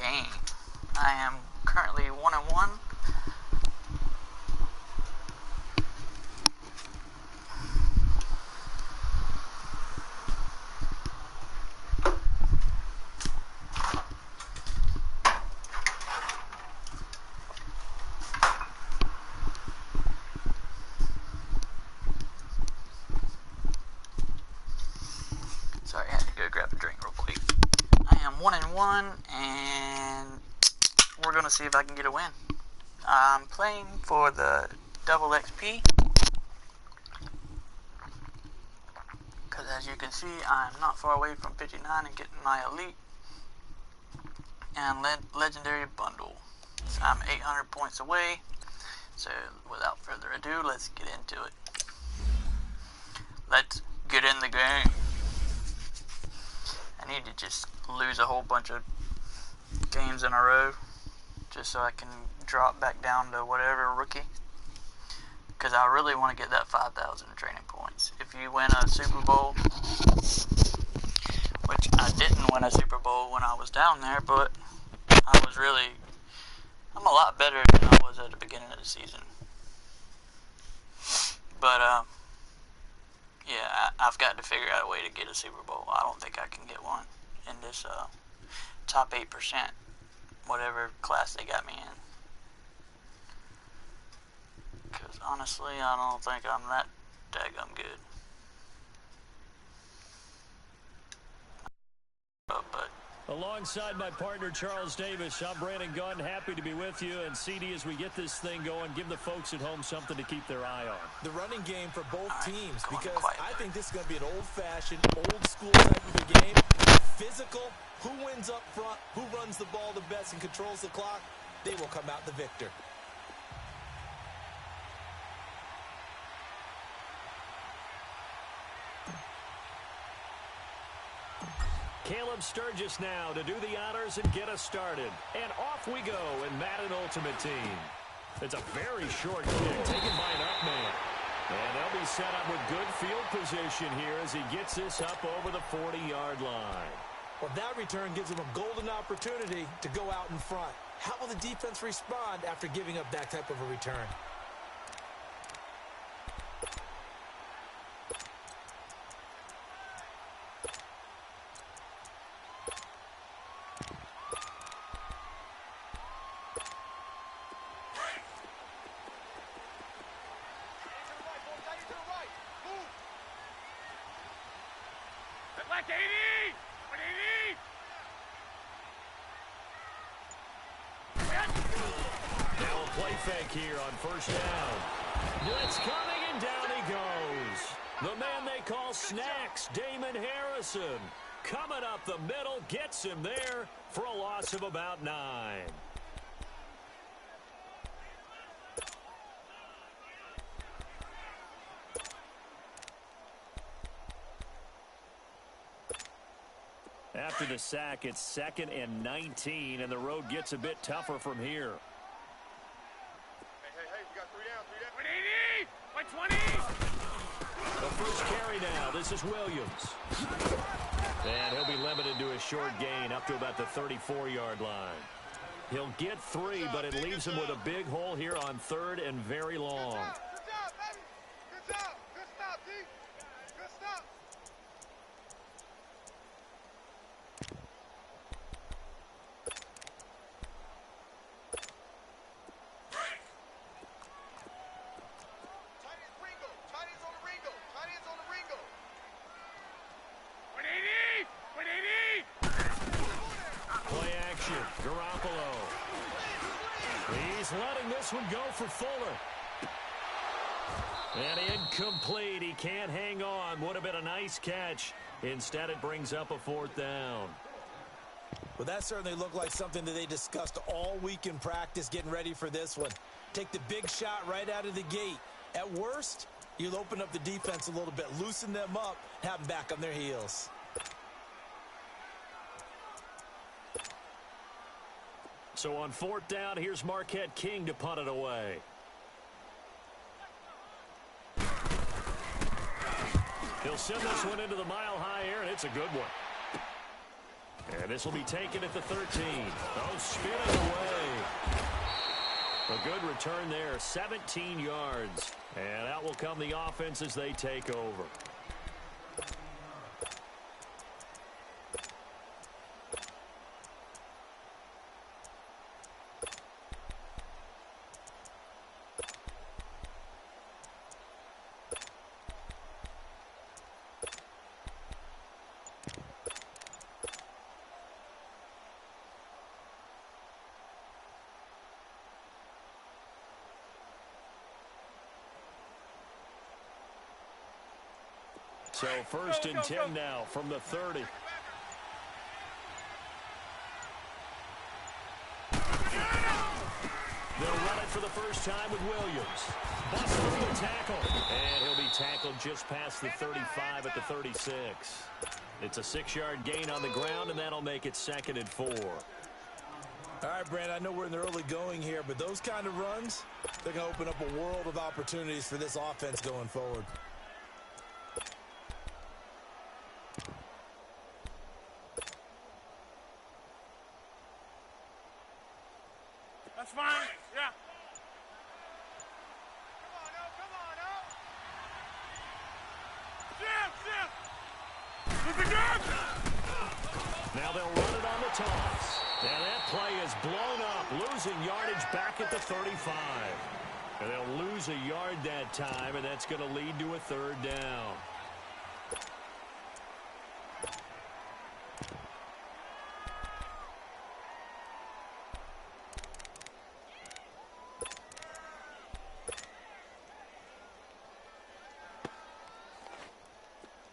game. I am currently 1-1. Sorry, I had to go grab a drink real quick. I am 1-1, and we're going to see if I can get a win. I'm playing for the double XP, because as you can see, I'm not far away from 59 and getting my elite and legendary bundle. So I'm 800 points away. So without further ado, let's get into it. Let's get in the game. I need to just lose a whole bunch of games in a row just so I can drop back down to whatever rookie, because I really want to get that 5,000 training points. If you win a Super Bowl, which I didn't win a Super Bowl when I was down there, but I'm a lot better than I was at the beginning of the season. But yeah, I've got to figure out a way to get a Super Bowl. I don't think I can get one in this top 8%, whatever class they got me in. Because honestly, I don't think I'm that daggum good. But alongside my partner Charles Davis, I'm Brandon Gunn, happy to be with you. And CD, as we get this thing going, give the folks at home something to keep their eye on. The running game for both teams, because quietly. I think this is going to be an old-fashioned, old-school type of a game. Physical, who wins up front, who runs the ball the best and controls the clock, they will come out the victor. Caleb Sturgis now to do the honors and get us started. And off we go in Madden Ultimate Team. It's a very short kick taken by an up man. And they'll be set up with good field position here as he gets this up over the 40-yard line. Well, that return gives them a golden opportunity to go out in front. How will the defense respond after giving up that type of a return? Now a play fake here on first down. Blitz coming, and down he goes. The man they call Snacks, Damon Harrison. Coming up the middle, gets him there for a loss of about 9. After the sack, it's 2nd and 19, and the road gets a bit tougher from here. Hey, we got 3 down. 180! 120! The first carry now. This is Williams. And he'll be limited to a short gain up to about the 34-yard line. He'll get 3, but it leaves him with a big hole here on 3rd and very long. Good job, baby! Good job! Good stop, D! Good stop! Letting this one go for Fuller. And incomplete. He can't hang on. Would have been a nice catch. Instead, it brings up a 4th down. Well, that certainly looked like something that they discussed all week in practice getting ready for this one. Take the big shot right out of the gate. At worst, you'll open up the defense a little bit, loosen them up, have them back on their heels. So on 4th down, here's Marquette King to punt it away. He'll send this one into the mile-high air, and it's a good one. And this will be taken at the 13. Oh, spinning away. A good return there, 17 yards. And out will come the offense as they take over. So 1st and 10 now from the 30. They'll run it for the first time with Williams. Busts through the tackle. And he'll be tackled just past the 35 at the 36. It's a 6-yard gain on the ground, and that'll make it 2nd and 4. All right, Brand, I know we're in the early going here, but those kind of runs, they're going to open up a world of opportunities for this offense going forward. That's fine. Yeah. Come on now. Now they'll run it on the toss. And that play is blown up, losing yardage back at the 35. And they'll lose a yard that time, and that's going to lead to a 3rd down.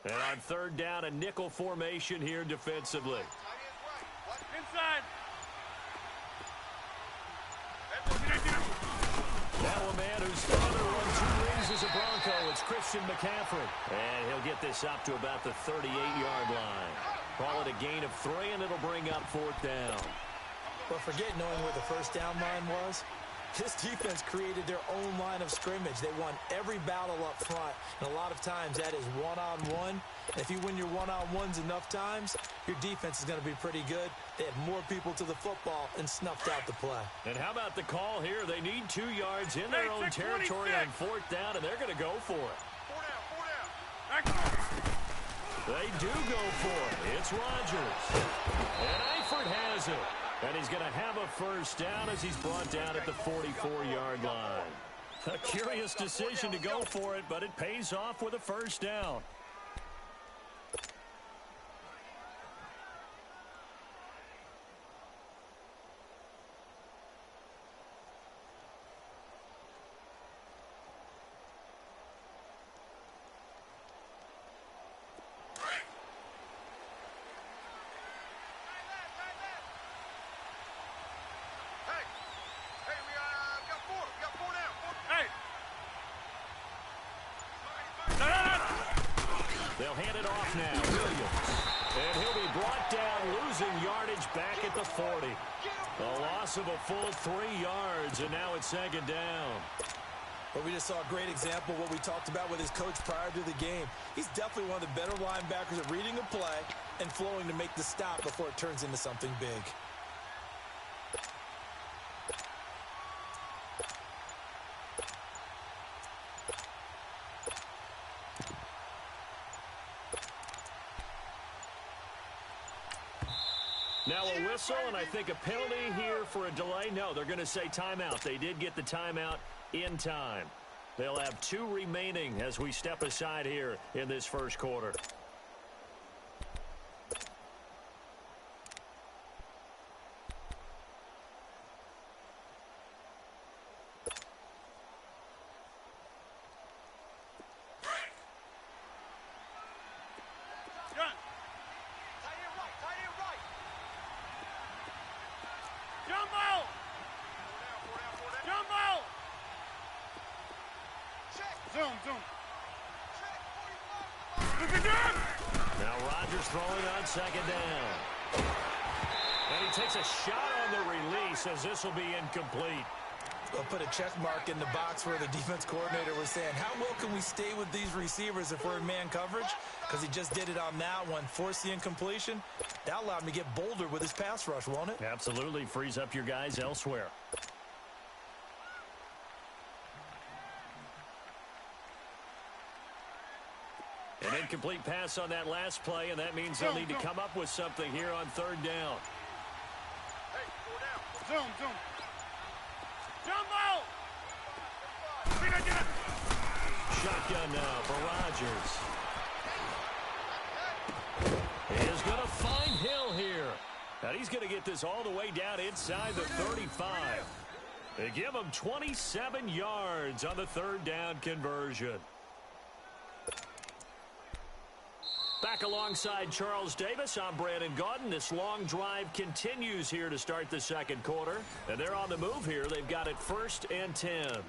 And on 3rd down, a nickel formation here defensively. Inside. Now a man whose father won 2 rings as a Bronco. It's Christian McCaffrey. And he'll get this up to about the 38-yard line. Call it a gain of 3, and it'll bring up 4th down. But forget knowing where the first down line was. This defense created their own line of scrimmage. They won every battle up front, and a lot of times that is one-on-one. And if you win your one-on-ones enough times, your defense is going to be pretty good. They had more people to the football and snuffed out the play. And how about the call here? They need 2 yards in their own territory on 4th down, and they're going to go for it. 4 down. They do go for it. It's Rodgers. And Eifert has it. And he's going to have a 1st down as he's brought down at the 44-yard line. A curious decision to go for it, but it pays off with a 1st down. They'll hand it off now. Williams. And he'll be brought down, losing yardage back at the 40. A loss of a full 3 yards, and now it's 2nd down. But we just saw a great example of what we talked about with his coach prior to the game. He's definitely one of the better linebackers at reading a play and flowing to make the stop before it turns into something big. Now a whistle, and I think a penalty here for a delay. No, they're going to say timeout. They did get the timeout in time. They'll have 2 remaining as we step aside here in this 1st quarter. Now Rodgers throwing on 2nd down. And he takes a shot on the release as this will be incomplete. I'll put a check mark in the box where the defense coordinator was saying, how well can we stay with these receivers if we're in man coverage? Because he just did it on that one, forced the incompletion. That allowed him to get bolder with his pass rush, won't it? Absolutely. Frees up your guys elsewhere. An incomplete pass on that last play, and that means they'll need to come up with something here on third down. Hey, go down. Zoom. Jumbo! Shotgun now for Rodgers. He is going to find Hill here. And he's going to get this all the way down inside the 35. They give him 27 yards on the third down conversion. Back alongside Charles Davis, I'm Brandon Gaudin. This long drive continues here to start the second quarter. And they're on the move here. They've got it 1st and 10.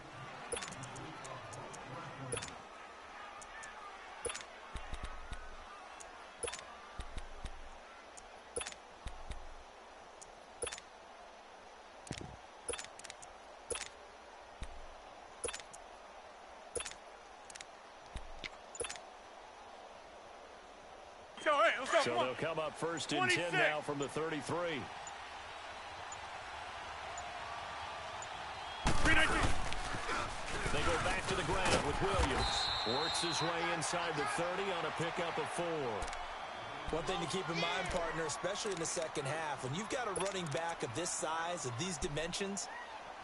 So they'll come up 1st and 10 now from the 33. They go back to the ground with Williams. Works his way inside the 30 on a pickup of 4. One thing to keep in mind, partner, especially in the second half, when you've got a running back of this size, of these dimensions,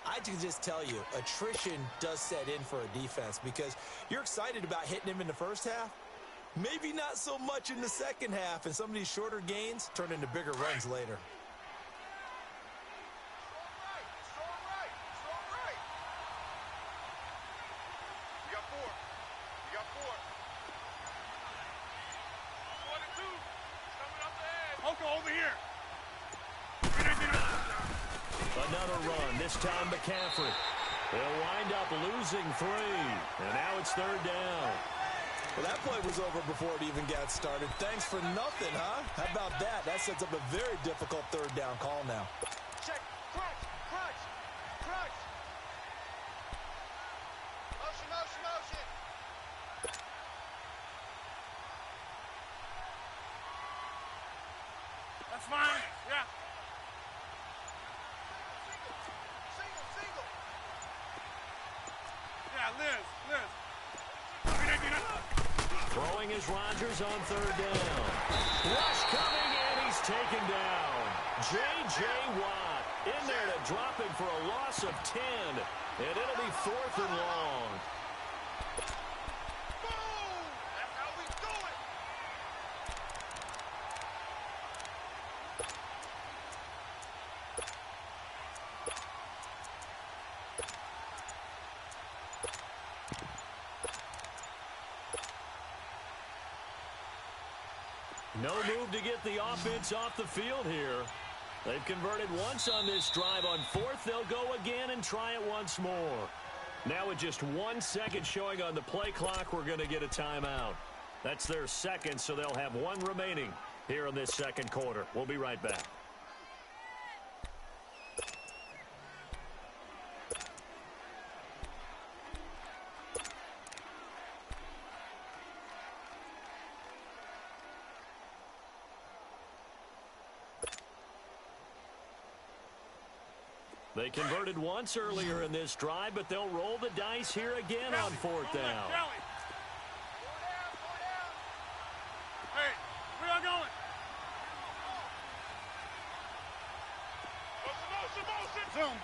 I can just tell you, attrition does set in for a defense because you're excited about hitting him in the first half. Maybe not so much in the second half, and some of these shorter gains turn into bigger runs later. You got 4. You got 4. 1 and 2. Coming up the edge. Uncle, over here. Another run, this time McCaffrey. They'll wind up losing 3, and now it's third down. Well, that play was over before it even got started. Thanks for nothing, huh? How about that? That sets up a very difficult third down call now. Check. Crunch. Motion. That's fine. Yeah. Single. Yeah, Liz. Throwing is Rodgers on third down. Rush coming, and he's taken down. J.J. Watt in there to drop him for a loss of 10. And it'll be 4th and long. Boom! That's how we do it. No move to get the offense off the field here. They've converted once on this drive. On 4th, they'll go again and try it once more. Now with just 1 second showing on the play clock, we're going to get a timeout. That's their second, so they'll have 1 remaining here in this second quarter. We'll be right back. They converted once earlier in this drive, but they'll roll the dice here again on 4th down. Hey, where y'all going? Motion. Zoom.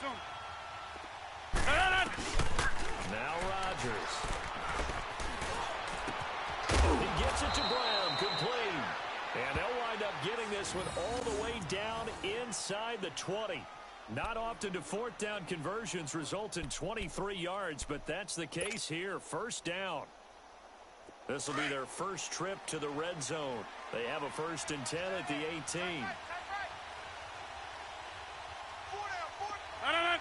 Now Rodgers. He gets it to Brown, complete. And they'll wind up getting this one all the way down inside the 20. Not often do 4th down conversions result in 23 yards, but that's the case here. 1st down. This will be their first trip to the red zone. They have a 1st and 10 at the 18. No.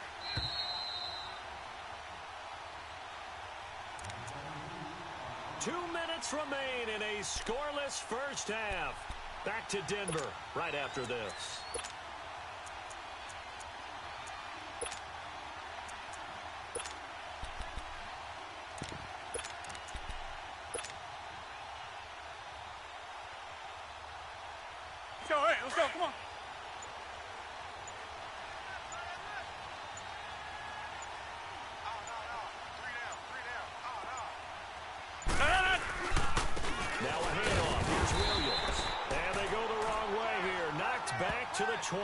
2 minutes remain in a scoreless first half. Back to Denver right after this. Hey, let's go. Come on. Now a handoff. Here's Williams. And they go the wrong way here. Knocked back to the 20.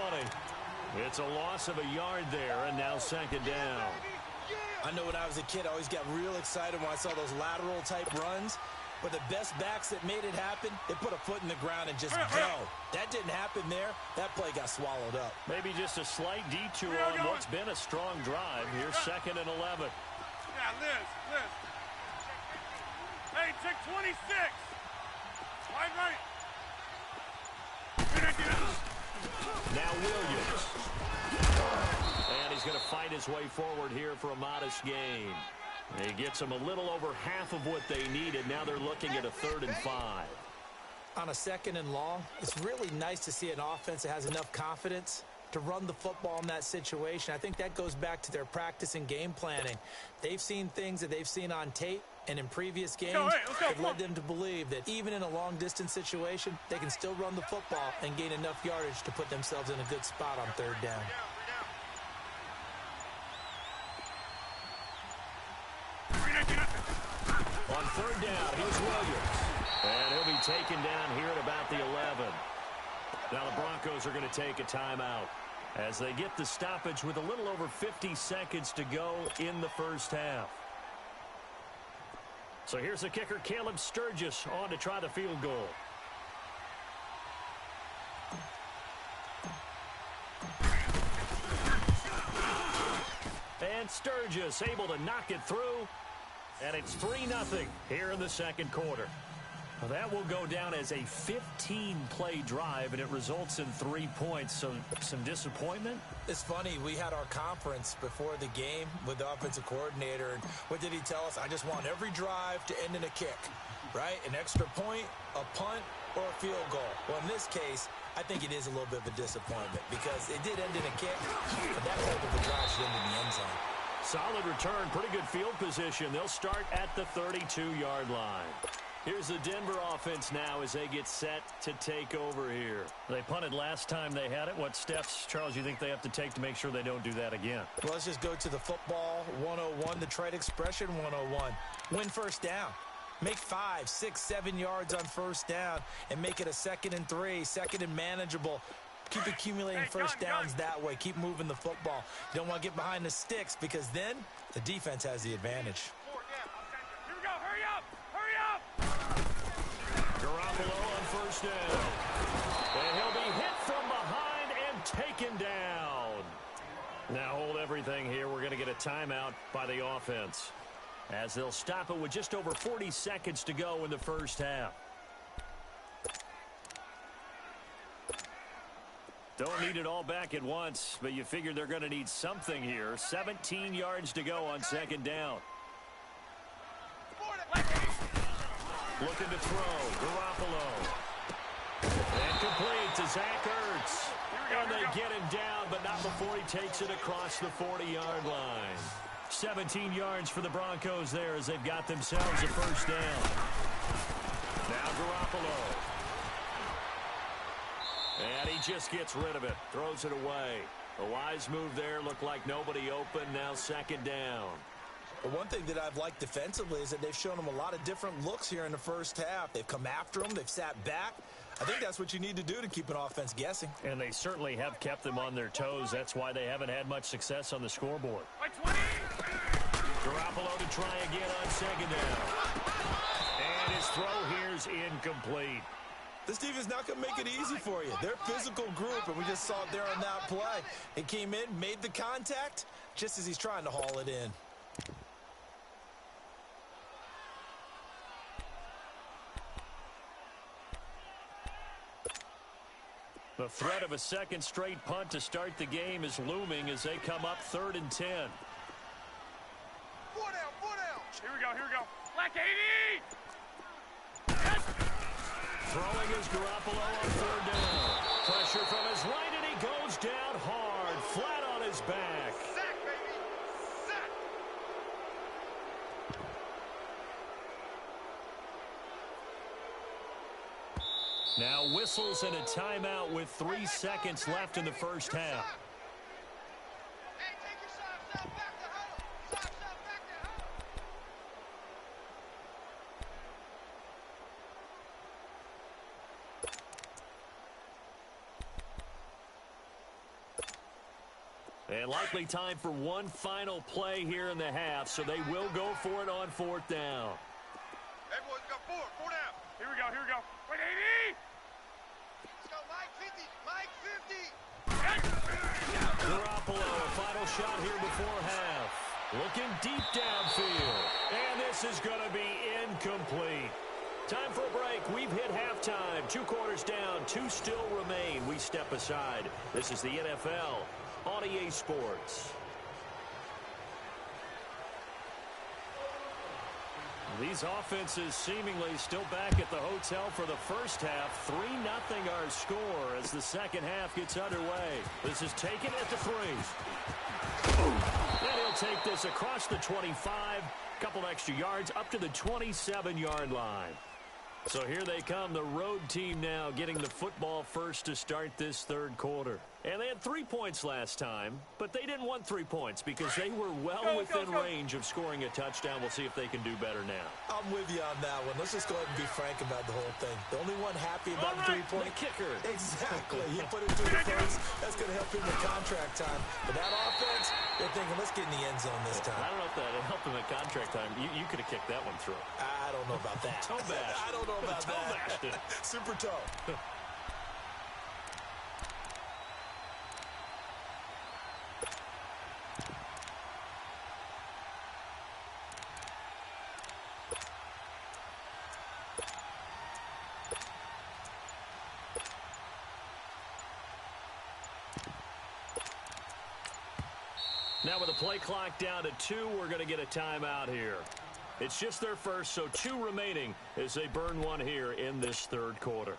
It's a loss of a yard there, and now second down. I know when I was a kid, I always got real excited when I saw those lateral-type runs. But the best backs that made it happen, they put a foot in the ground and just go. That didn't happen there. That play got swallowed up. Maybe just a slight detour on what's been a strong drive. Here's second and 11. Yeah, Liz. Hey, check 26. Wide right. Now Williams. And he's going to fight his way forward here for a modest gain. He gets them a little over half of what they needed. Now they're looking at a 3rd and 5. On a 2nd and long, it's really nice to see an offense that has enough confidence to run the football in that situation. I think that goes back to their practice and game planning. They've seen things that they've seen on tape and in previous games that led them to believe that even in a long-distance situation, they can still run the football and gain enough yardage to put themselves in a good spot on 3rd down. On 3rd down, here's Williams. And he'll be taken down here at about the 11. Now the Broncos are going to take a timeout as they get the stoppage with a little over 50 seconds to go in the first half. So here's the kicker, Caleb Sturgis, on to try the field goal. And Sturgis able to knock it through. And it's 3-0 here in the second quarter. Well, that will go down as a 15-play drive, and it results in 3 points. So some disappointment? It's funny. We had our conference before the game with the offensive coordinator. And what did he tell us? I just want every drive to end in a kick, right? An extra point, a punt, or a field goal. Well, in this case, I think it is a little bit of a disappointment because it did end in a kick, but that type of a drive should end in the end zone. Solid return, pretty good field position. They'll start at the 32-yard line. Here's the Denver offense now as they get set to take over here. They punted last time they had it. What steps, Charles, you think they have to take to make sure they don't do that again? Well, let's just go to the football 101, the trade expression 101. Win first down. Make 5, 6, 7 yards on first down and make it a 2nd and 3, 2nd and manageable. Keep accumulating first downs that way. Keep moving the football. You don't want to get behind the sticks because then the defense has the advantage. Here we go. Hurry up. Hurry up. Garoppolo on first down. And he'll be hit from behind and taken down. Now hold everything here. We're going to get a timeout by the offense as they'll stop it with just over 40 seconds to go in the first half. Don't need it all back at once, but you figure they're going to need something here. 17 yards to go on second down. Looking to throw. Garoppolo. And complete to Zach Ertz. And they get him down, but not before he takes it across the 40-yard line. 17 yards for the Broncos there as they've got themselves a first down. Now Garoppolo. And he just gets rid of it. Throws it away. A wise move there. Looked like nobody open. Now second down. But one thing that I've liked defensively is that they've shown them a lot of different looks here in the first half. They've come after them. They've sat back. I think that's what you need to do to keep an offense guessing. And they certainly have kept them on their toes. That's why they haven't had much success on the scoreboard. Garoppolo to try again on second down. And his throw here is incomplete. This defense not going to make it easy for you. They're a physical group, and we just saw it there on that play. He came in, made the contact, just as he's trying to haul it in. The threat of a second straight punt to start the game is looming as they come up 3rd and 10. 4 down, 4 down. Here we go. Black 80. Throwing is Garoppolo on 3rd down. Pressure from his right, and he goes down hard, flat on his back. Sack, baby. Sack. Now whistles and a timeout with 3 seconds left in the first half. Hey, take your shots out, back to huddle. Shots out, back to huddle. And likely time for one final play here in the half, so they will go for it on 4th down. Everyone's got four down. Here we go, here we go. Wait, 80! Let's go, Mike 50, Mike 50. Garoppolo, a final shot here before half. Looking deep downfield. And this is going to be incomplete. Time for a break. We've hit halftime. 2 quarters down, 2 still remain. We step aside. This is the NFL on EA Sports. These offenses seemingly still back at the hotel for the first half. 3-0 our score as the second half gets underway. This is taken at the 3. And he'll take this across the 25. Couple extra yards up to the 27-yard line. So here they come, the road team now getting the football first to start this third quarter. And they had 3 points last time, but they didn't want 3 points because they were well within range of scoring a touchdown. We'll see if they can do better now. I'm with you on that one. Let's just go ahead and be frank about the whole thing. The only one happy about the 3-point kicker. Exactly. He put it through the first. That's going to help him in contract time. But that offense, they're thinking, let's get in the end zone this time. I don't know if that helped him at contract time. You could have kicked that one through. I don't know about that. Toe bash. I don't know about Toe that. bashed it. Super toe. Now with the play clock down to 2, we're going to get a timeout here. It's just their first, so 2 remaining as they burn one here in this third quarter.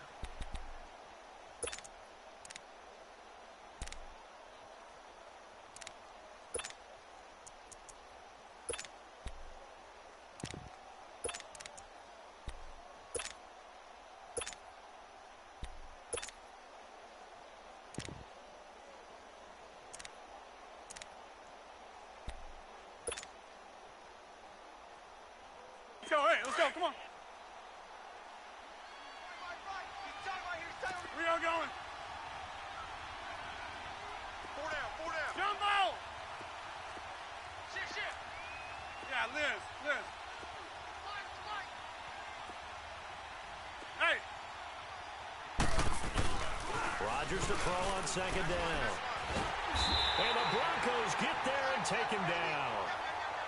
Let's go, hey, let's go, come on. We are going. 4 down. Jumbo! Shit. Yeah, Liz. Mike. Hey, Rodgers to throw on 2nd down. And the Broncos get there and take him down.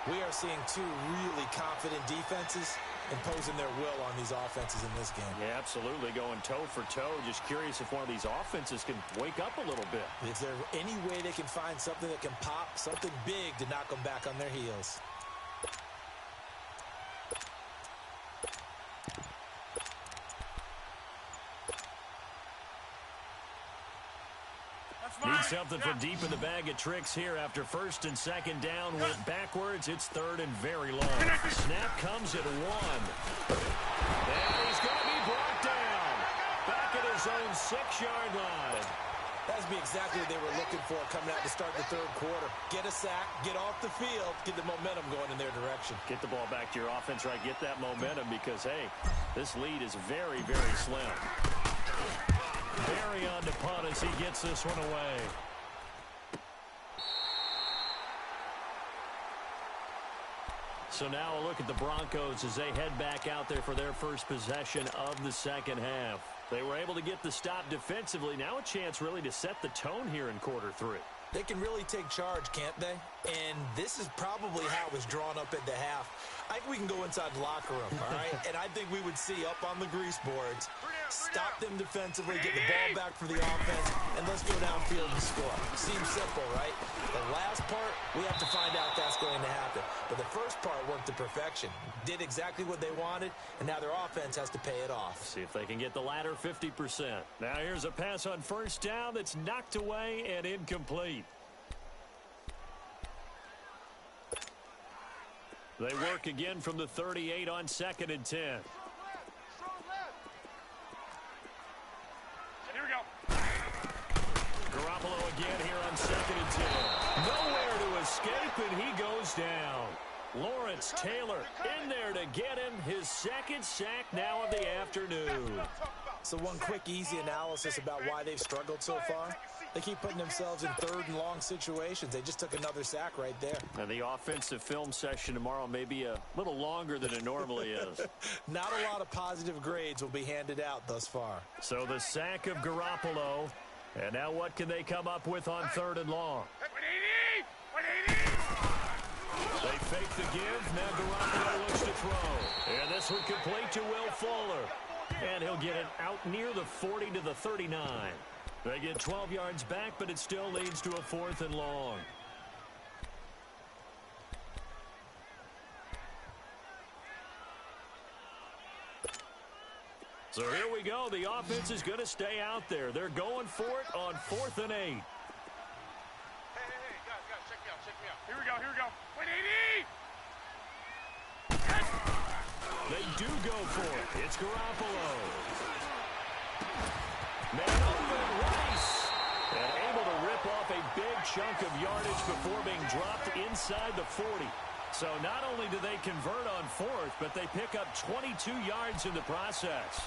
We are seeing 2 really confident defenses imposing their will on these offenses in this game. Yeah, absolutely, going toe for toe. Just curious if one of these offenses can wake up a little bit. Is there any way they can find something that can pop, something big to knock them back on their heels? Need something from deep in the bag of tricks here after 1st and 2nd down. Went backwards. It's 3rd and very long. Snap comes at 1. And he's going to be brought down. Back at his own 6-yard line. That's be exactly what they were looking for coming out to start the third quarter. Get a sack, get off the field, get the momentum going in their direction. Get the ball back to your offense, right? Get that momentum because, hey, this lead is very, very slim. Barry on to punt as he gets this one away. So now a look at the Broncos as they head back out there for their first possession of the second half. They were able to get the stop defensively. Now a chance really to set the tone here in quarter 3. They can really take charge, can't they? And this is probably how it was drawn up at the half. I think we can go inside the locker room, all right? And I think we would see up on the grease boards, stop them defensively, get the ball back for the offense, and let's go downfield and score. Seems simple, right? The last part, we have to find out that's going to happen. But the first part worked to perfection. Did exactly what they wanted, and now their offense has to pay it off. See if they can get the latter 50%. Now here's a pass on 1st down that's knocked away and incomplete. They work again from the 38 on 2nd and 10. goes down. Lawrence Taylor in there to get him his second sack now of the afternoon. So one quick, easy analysis about why they've struggled so far. They keep putting themselves in third and long situations. They just took another sack right there. And the offensive film session tomorrow may be a little longer than it normally is. Not a lot of positive grades will be handed out thus far. So the sack of Garoppolo. And now what can they come up with on third and long? 180! 180! They fake the give. Now Garoppolo looks to throw. And this one complete to Will Fuller. And he'll get it out near the 40 to the 39. They get 12 yards back, but it still leads to a 4th and long. So here we go. The offense is going to stay out there. They're going for it on 4th and 8. Hey, guys, check me out. Here we go. 180! They do go for it. It's Garoppolo. Man open, Rice. And able to rip off a big chunk of yardage before being dropped inside the 40. So not only do they convert on 4th, but they pick up 22 yards in the process.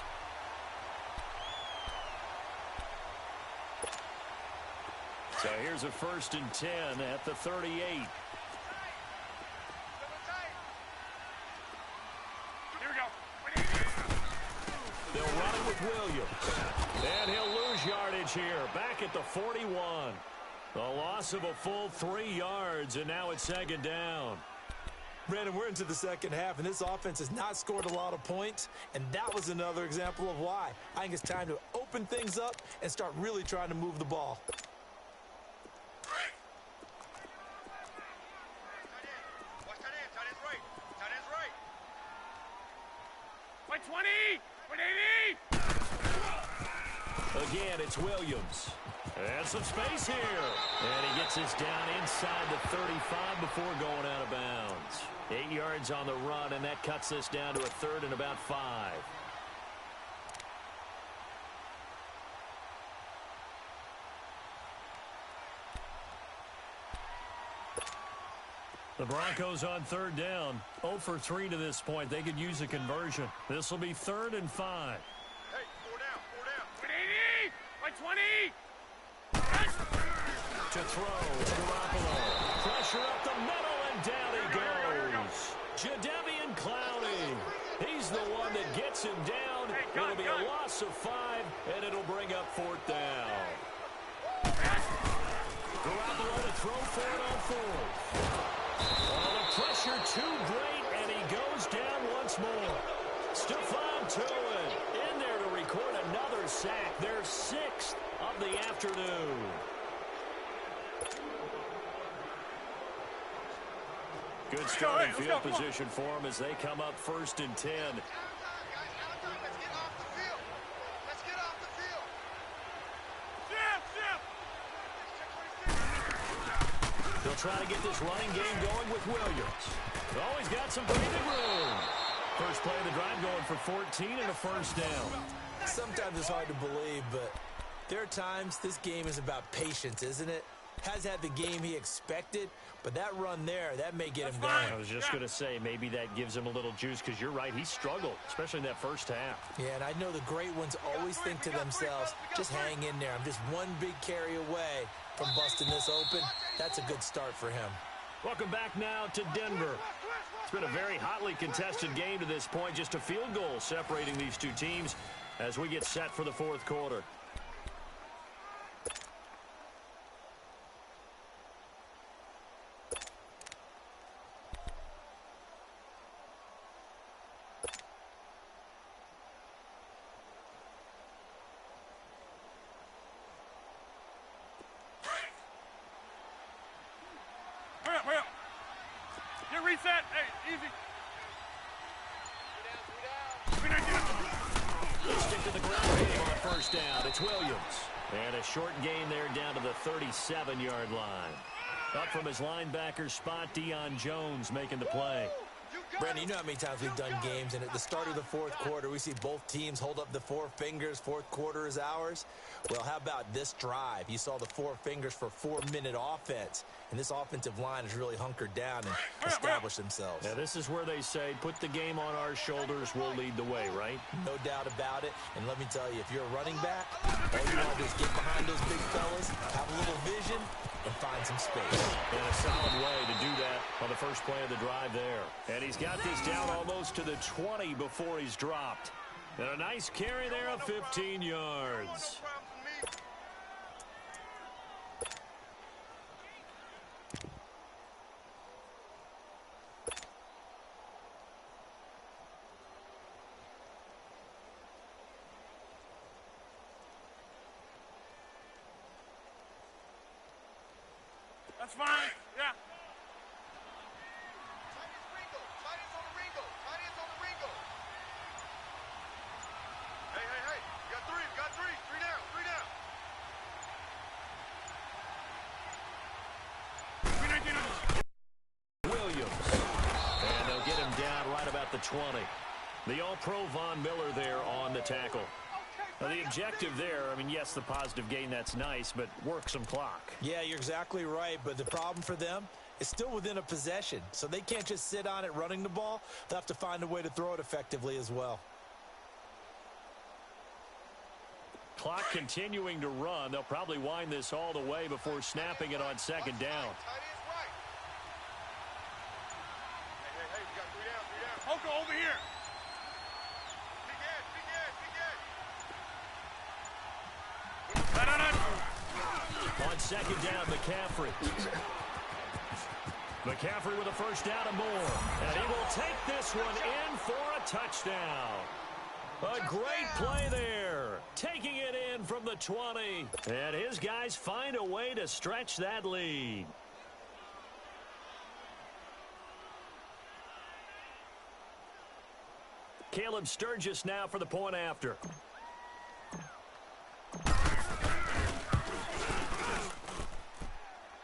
So here's a 1st and 10 at the 38. They'll run it with Williams. And he'll lose yardage here. Back at the 41. The loss of a full 3 yards, and now it's 2nd down. Brandon, we're into the second half, and this offense has not scored a lot of points, and that was another example of why. I think it's time to open things up and start really trying to move the ball. Watch tight end. Tight end's right. Tight end's right. 120! 180! Again, it's Williams. And some space here. And he gets this down inside the 35 before going out of bounds. 8 yards on the run, and that cuts this down to a 3rd and about 5. The Broncos on 3rd down. 0 for 3 to this point. They could use a conversion. This will be 3rd and 5. Hey, 4 down. 180! 120! To throw, it's Garoppolo. Pressure up the middle, and down he goes. Jadeveon Clowney. He's the one that gets him down. It'll be a loss of 5, and it'll bring up 4th down. Garoppolo to throw for it on 4th. Oh, the pressure too great, and he goes down once more. Stephon Tuitt in there to record another sack. Their 6th of the afternoon. Good starting field position for them as they come up 1st and 10. Out of time, guys. Out of time. Let's get off the field. Let's get off the field. They'll try to get this running game going with Williams. Oh, he's got some breathing room. First play of the drive going for 14 and a 1st down. Sometimes it's hard to believe, but there are times this game is about patience, isn't it? Has had the game he expected, but that run there, that may get him down. I was just going to say, maybe that gives him a little juice, because you're right, he struggled, especially in that first half. Yeah, and I know the great ones always think to themselves, just hang in there. I'm just one big carry away from busting this open. That's a good start for him. Welcome back now to Denver. It's been a very hotly contested game to this point, just a field goal separating these two teams as we get set for the 4th quarter. Hurry up. Get reset. Hey, easy. 3 down. Let's stick to the ground game on 1st down. It's Williams. And a short gain there down to the 37-yard line. Up from his linebacker spot, Deion Jones making the play. You Brandon, you know how many times we've done games, and at the start of the fourth quarter, we see both teams hold up the four fingers, fourth quarter is ours. Well, how about this drive? You saw the four fingers for 4-minute offense, and this offensive line has really hunkered down and established themselves. Yeah, this is where they say, put the game on our shoulders, we'll lead the way, right? No doubt about it, and let me tell you, if you're a running back, all you want to do is get behind those big fellas, have a little vision, and find some space. And a solid way to do that on the first play of the drive there. And he's got this down almost to the 20 before he's dropped. And a nice carry there of 15 yards. That's fine. Yeah. Hey. You got three. Three down. Williams. And they'll get him down right about the 20. The All-Pro Von Miller there on the tackle. Now, the objective there, I mean, yes, the positive gain, that's nice, but work some clock. Yeah, you're exactly right, but the problem for them is still within a possession, so they can't just sit on it running the ball. They'll have to find a way to throw it effectively as well. Clock continuing to run. They'll probably wind this all the way before snapping it on second down. Hey, you got three down. Hoka, over here. On second down, McCaffrey with a first down and more. And he will take this one in for a touchdown. A great play there. Taking it in from the 20. And his guys find a way to stretch that lead. Caleb Sturgis now for the point after.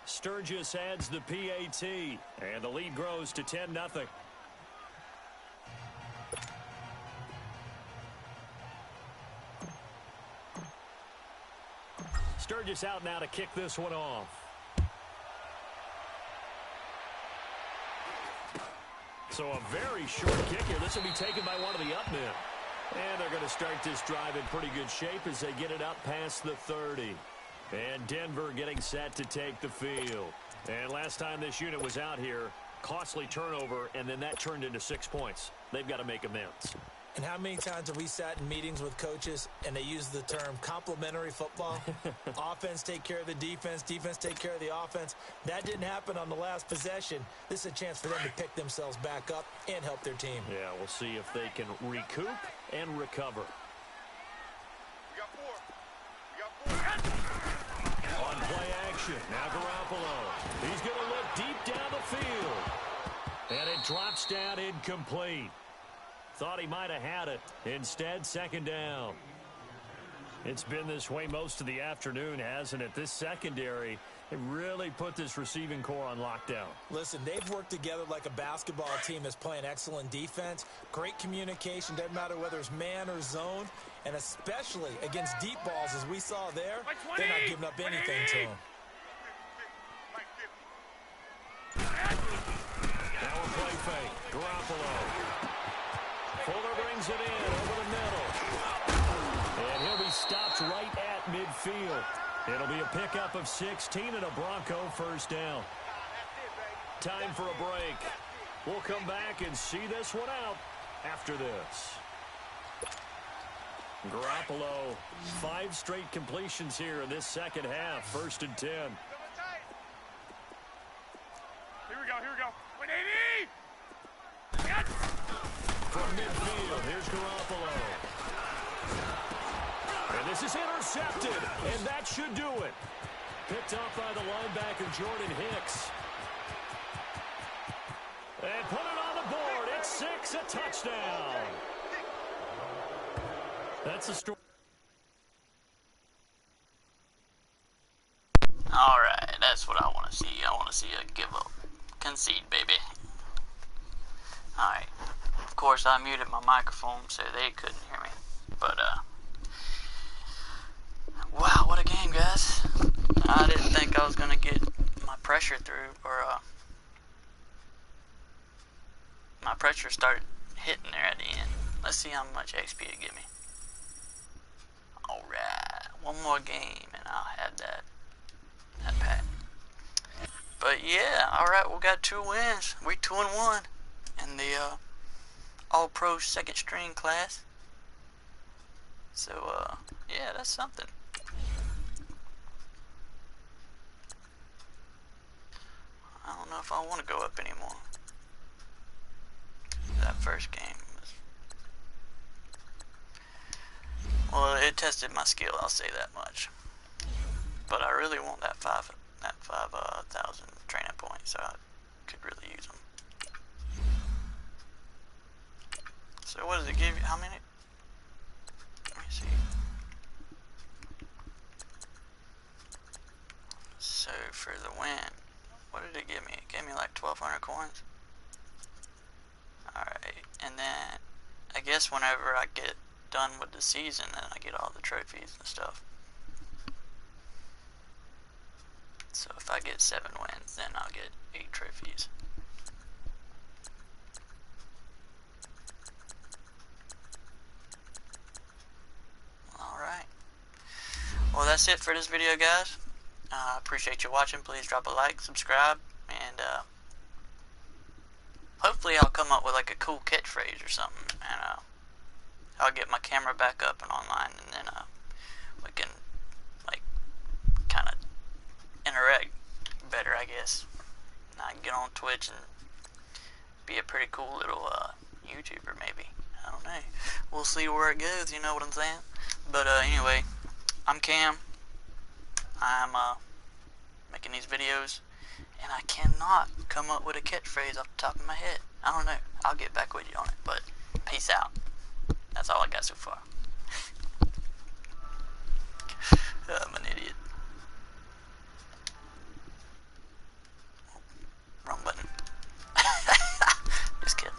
Sturgis adds the PAT, and the lead grows to 10-0. Sturgis out now to kick this one off. So a very short kick here. This will be taken by one of the up men. And they're going to start this drive in pretty good shape as they get it up past the 30. And Denver getting set to take the field. And last time this unit was out here, costly turnover, and then that turned into 6 points. They've got to make amends. And how many times have we sat in meetings with coaches and they use the term complementary football? Offense take care of the defense, defense take care of the offense. That didn't happen on the last possession. This is a chance for them to pick themselves back up and help their team. Yeah, we'll see if they can recoup and recover. We got four. On play action, now Garoppolo. He's going to look deep down the field. And it drops down incomplete. Thought he might have had it. Instead, second down. It's been this way most of the afternoon, hasn't it? This secondary, it really put this receiving core on lockdown. Listen, they've worked together like a basketball team that's playing excellent defense. Great communication, doesn't matter whether it's man or zone. And especially against deep balls, as we saw there, they're not giving up anything to them. Now a play fake. Garoppolo. Fuller brings it in over the middle. And he'll be stopped right at midfield. It'll be a pickup of 16 and a Bronco first down. Time for a break. We'll come back and see this one out after this. Garoppolo, 5 straight completions here in this second half. 1st and 10. Here we go. 180! Yes! From midfield, here's Garoppolo. And this is intercepted, and that should do it. Picked up by the linebacker, Jordan Hicks. And put it on the board. It's 6, a touchdown. That's a story. All right, that's what I want to see. I want to see a give up. Concede, baby. Alright. Of course, I muted my microphone so they couldn't hear me. But, wow, what a game, guys. I didn't think I was going to get my pressure through, or, my pressure started hitting there at the end. Let's see how much XP it give me. Alright, one more game and I'll have that pack. But yeah, alright, we got 2 wins. We 2-1 in the All-Pro second string class. So yeah, that's something. I don't know if I want to go up anymore. That first game was, well, it tested my skill, I'll say that much. But I really want that 5,000 training points, so I could really use them. So what does it give you? How many? Let me see. So for the win, what did it give me? It gave me like 1,200 coins. Alright, and then I guess whenever I get done with the season, then I get all the trophies and stuff. So if I get 7 wins, then I'll get 8 trophies. Alright. Well, that's it for this video, guys. Appreciate you watching. Please drop a like, subscribe, and hopefully I'll come up with like a cool catchphrase or something, and I'll get my camera back up and online, and then we can like kind of interact better, I guess. And I can get on Twitch and be a pretty cool little YouTuber, maybe. I don't know. We'll see where it goes, you know what I'm saying? But anyway, I'm Cam. I'm making these videos, and I cannot come up with a catchphrase off the top of my head. I don't know. I'll get back with you on it, but peace out. That's all I got so far.